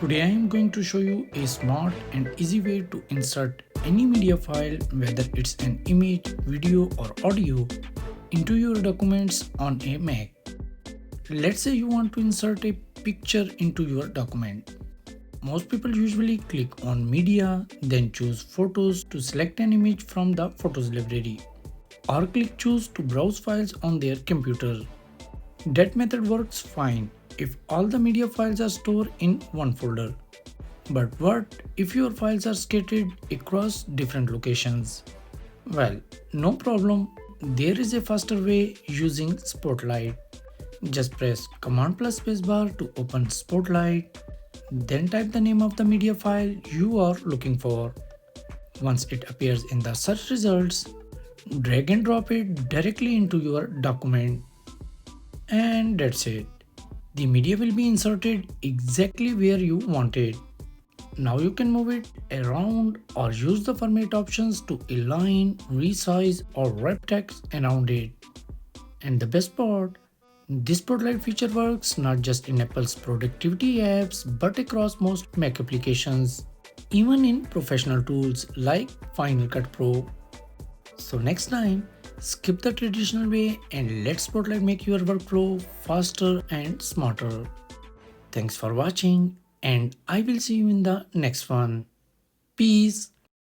Today I am going to show you a smart and easy way to insert any media file, whether it's an image, video or audio, into your documents on a Mac. Let's say you want to insert a picture into your document. Most people usually click on Media, then choose Photos to select an image from the Photos library, or click Choose to browse files on their computer. That method works fine if all the media files are stored in one folder. But what if your files are scattered across different locations? Well, no problem. There is a faster way using Spotlight. Just press Command plus Spacebar to open Spotlight. Then type the name of the media file you are looking for. Once it appears in the search results, drag and drop it directly into your document. And that's it. The media will be inserted exactly where you want it. Now you can move it around or use the format options to align, resize or wrap text around it. And the best part, this Spotlight feature works not just in Apple's productivity apps but across most Mac applications, even in professional tools like Final Cut Pro. So next time, skip the traditional way and let Spotlight make your workflow faster and smarter. Thanks for watching, and I will see you in the next one. Peace.